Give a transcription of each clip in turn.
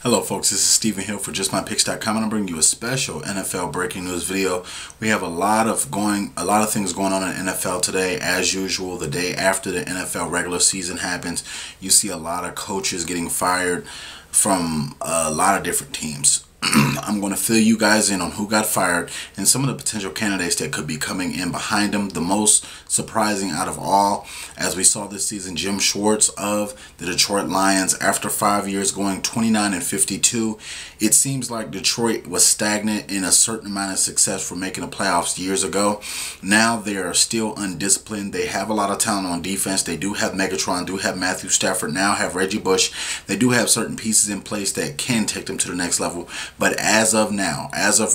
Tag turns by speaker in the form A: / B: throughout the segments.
A: Hello folks, this is Stephen Hill for JustMyPicks.com, and I'm bringing you a special NFL breaking news video. We have a lot of things going on in NFL today. As usual, the day after the NFL regular season happens, you see a lot of coaches getting fired from a lot of different teams. I'm going to fill you guys in on who got fired and some of the potential candidates that could be coming in behind them. The most surprising out of all, as we saw this season, Jim Schwartz of the Detroit Lions, after 5 years going 29-52, it seems like Detroit was stagnant in a certain amount of success for making the playoffs years ago. Now they are still undisciplined. They have a lot of talent on defense. They do have Megatron, do have Matthew Stafford, now have Reggie Bush. They do have certain pieces in place that can take them to the next level. But as of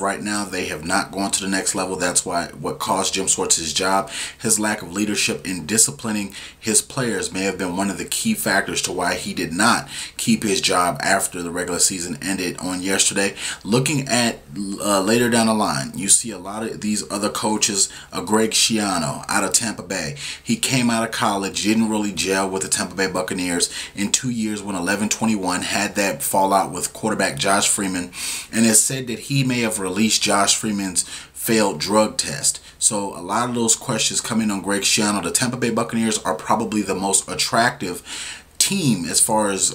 A: right now, they have not gone to the next level. That's what cost Jim Schwartz his job. His lack of leadership in disciplining his players may have been one of the key factors to why he did not keep his job after the regular season ended on yesterday. Looking at later down the line, you see a lot of these other coaches. Greg Schiano out of Tampa Bay. He came out of college, didn't really gel with the Tampa Bay Buccaneers. In 2 years, went 11-21, had that fallout with quarterback Josh Freeman. And it's said that he may have released Josh Freeman's failed drug test. So a lot of those questions coming on Greg Schiano. The Tampa Bay Buccaneers are probably the most attractive team as far as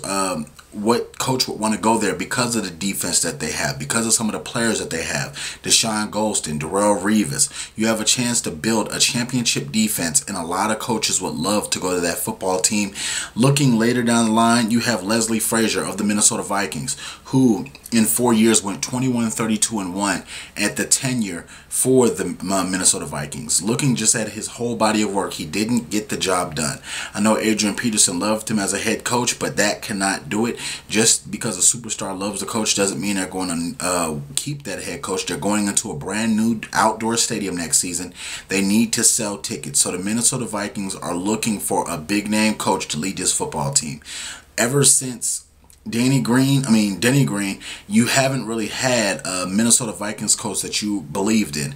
A: what coach would want to go there because of the defense that they have, because of some of the players that they have. Deshaun Golston, Darrelle Revis. You have a chance to build a championship defense, and a lot of coaches would love to go to that football team. Looking later down the line, you have Leslie Frazier of the Minnesota Vikings, who in 4 years went 21-32-1 at the tenure for the Minnesota Vikings. Looking just at his whole body of work, he didn't get the job done. I know Adrian Peterson loved him as a head coach, but that cannot do it. Just because a superstar loves the coach doesn't mean they're going to keep that head coach. They're going into a brand new outdoor stadium next season. They need to sell tickets. So the Minnesota Vikings are looking for a big name coach to lead this football team. Ever since Denny Green, you haven't really had a Minnesota Vikings coach that you believed in.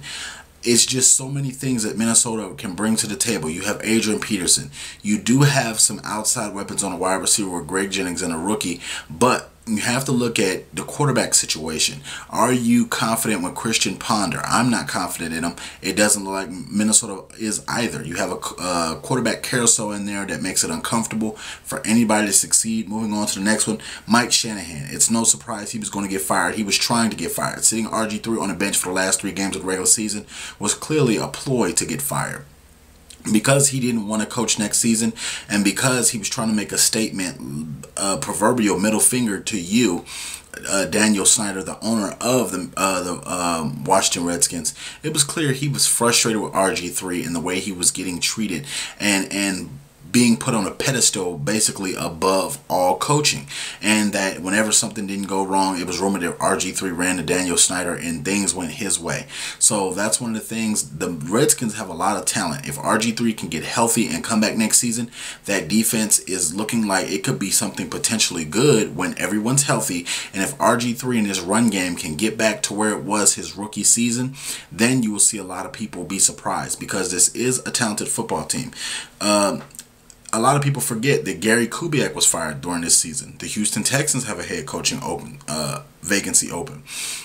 A: It's just so many things that Minnesota can bring to the table. You have Adrian Peterson. You do have some outside weapons on a wide receiver with Greg Jennings and a rookie, but you have to look at the quarterback situation. Are you confident with Christian Ponder? I'm not confident in him. It doesn't look like Minnesota is either. You have a quarterback carousel in there that makes it uncomfortable for anybody to succeed. Moving on to the next one, Mike Shanahan. It's no surprise he was going to get fired. He was trying to get fired. Sitting RG3 on the bench for the last 3 games of the regular season was clearly a ploy to get fired. Because he didn't want to coach next season, and because he was trying to make a statement, proverbial middle finger to you, Daniel Snyder, the owner of the Washington Redskins, it was clear he was frustrated with RG3 and the way he was getting treated and being put on a pedestal basically above all coaching, and that whenever something didn't go wrong, it was rumored that RG3 ran to Daniel Snyder and things went his way. So that's one of the things. The Redskins have a lot of talent. If RG3 can get healthy and come back next season, that defense is looking like it could be something potentially good when everyone's healthy. And if RG3 and his run game can get back to where it was his rookie season, then you will see a lot of people be surprised, because this is a talented football team. A lot of people forget that Gary Kubiak was fired during this season. The Houston Texans have a head coaching vacancy open.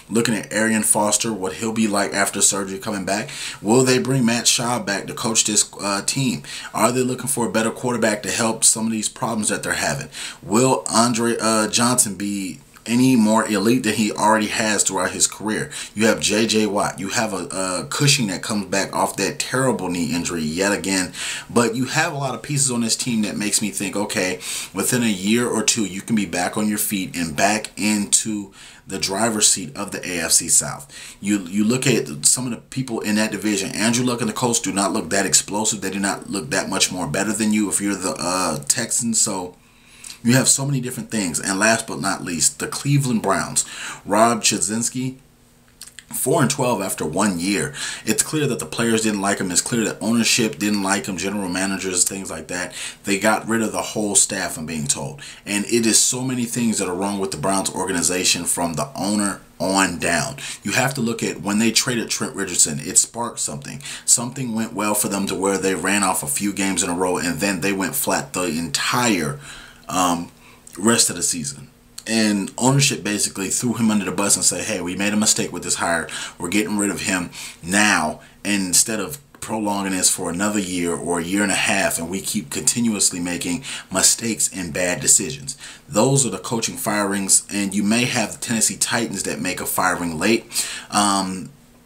A: Looking at Arian Foster, what he'll be like after surgery coming back. Will they bring Matt Schaub back to coach this team? Are they looking for a better quarterback to help some of these problems that they're having? Will Andre Johnson be any more elite than he already has throughout his career? You have J.J. Watt. You have a Cushing that comes back off that terrible knee injury yet again. But you have a lot of pieces on this team that makes me think, okay, within a year or two, you can be back on your feet and back into the driver's seat of the AFC South. You look at some of the people in that division. Andrew Luck and the Colts do not look that explosive. They do not look that much more better than you if you're the Texans. So you have so many different things. And last but not least, the Cleveland Browns. Rob Chudzinski, 4-12 after 1 year. It's clear that the players didn't like him. It's clear that ownership didn't like him, general managers, things like that. They got rid of the whole staff, I'm being told. And it is so many things that are wrong with the Browns organization from the owner on down. You have to look at when they traded Trent Richardson, it sparked something. Something went well for them to where they ran off a few games in a row, and then they went flat the entire rest of the season. And ownership basically threw him under the bus and said, hey, we made a mistake with this hire. We're getting rid of him now. And instead of prolonging this for another year or a year and a half, and we keep continuously making mistakes and bad decisions. Those are the coaching firings. And you may have the Tennessee Titans that make a firing late.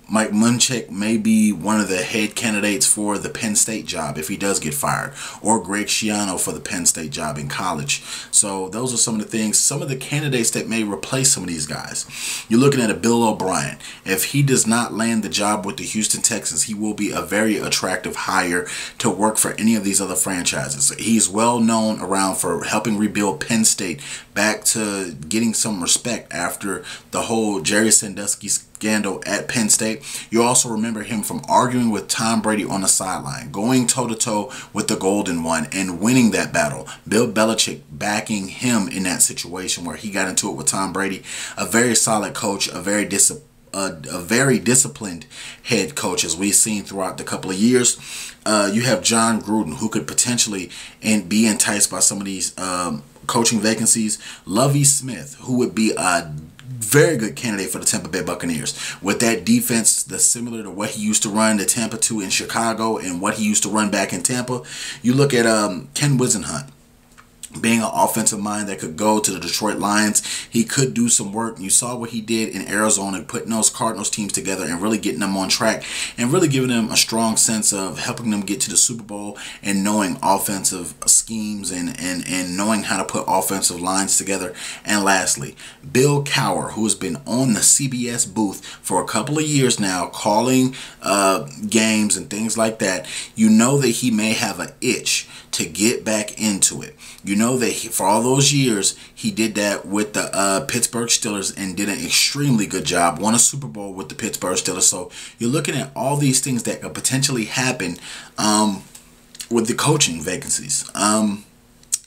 A: Mike Munchak may be one of the head candidates for the Penn State job if he does get fired, or Greg Schiano for the Penn State job in college. So those are some of the things, some of the candidates that may replace some of these guys. You're looking at a Bill O'Brien. If he does not land the job with the Houston Texans, he will be a very attractive hire to work for any of these other franchises. He's well known around for helping rebuild Penn State back to getting some respect after the whole Jerry Sandusky scandal at Penn State. You also remember him from arguing with Tom Brady on the sideline, going toe-to-toe with the Golden One and winning that battle. Bill Belichick backing him in that situation where he got into it with Tom Brady. A very solid coach, a very disciplined head coach, as we've seen throughout the couple of years. You have John Gruden, who could potentially be enticed by some of these coaching vacancies. Lovie Smith, who would be a very good candidate for the Tampa Bay Buccaneers. With that defense that's similar to what he used to run the Tampa 2 in Chicago and what he used to run back in Tampa. You look at Ken Whisenhunt, being an offensive mind that could go to the Detroit Lions. He could do some work. You saw what he did in Arizona, putting those Cardinals teams together and really getting them on track and really giving them a strong sense of helping them get to the Super Bowl and knowing offensive schemes and knowing how to put offensive lines together. And lastly, Bill Cowher, who has been on the CBS booth for a couple of years now, calling games and things like that. You know that he may have an itch to get back into it. You know that for all those years, he did that with the Pittsburgh Steelers and did an extremely good job. Won a Super Bowl with the Pittsburgh Steelers. So you're looking at all these things that could potentially happen with the coaching vacancies.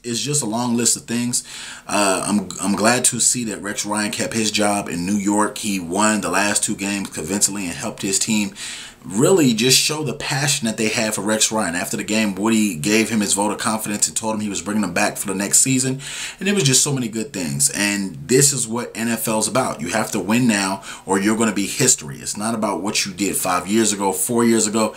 A: It's just a long list of things. I'm glad to see that Rex Ryan kept his job in New York. He won the last 2 games convincingly and helped his team really just show the passion that they had for Rex Ryan. After the game, Woody gave him his vote of confidence and told him he was bringing him back for the next season. And it was just so many good things. And this is what NFL is about. You have to win now or you're going to be history. It's not about what you did 5 years ago, 4 years ago.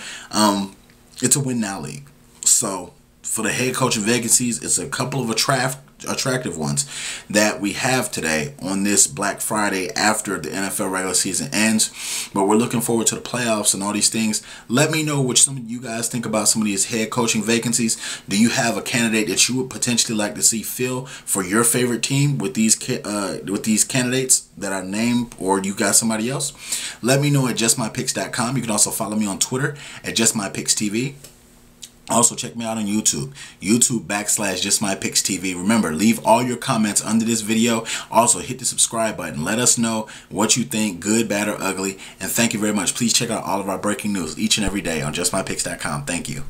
A: It's a win now league. So for the head coaching vacancies, it's a couple of attractive ones that we have today on this Black Friday after the NFL regular season ends. But we're looking forward to the playoffs and all these things. Let me know what some of you guys think about some of these head coaching vacancies. Do you have a candidate that you would potentially like to see fill for your favorite team with these candidates that I named, or you got somebody else? Let me know at justmypicks.com. You can also follow me on Twitter at justmypicks.tv. Also, check me out on YouTube, YouTube.com/JustMyPicksTV. Remember, leave all your comments under this video. Also, hit the subscribe button. Let us know what you think, good, bad, or ugly. And thank you very much. Please check out all of our breaking news each and every day on JustMyPicks.com. Thank you.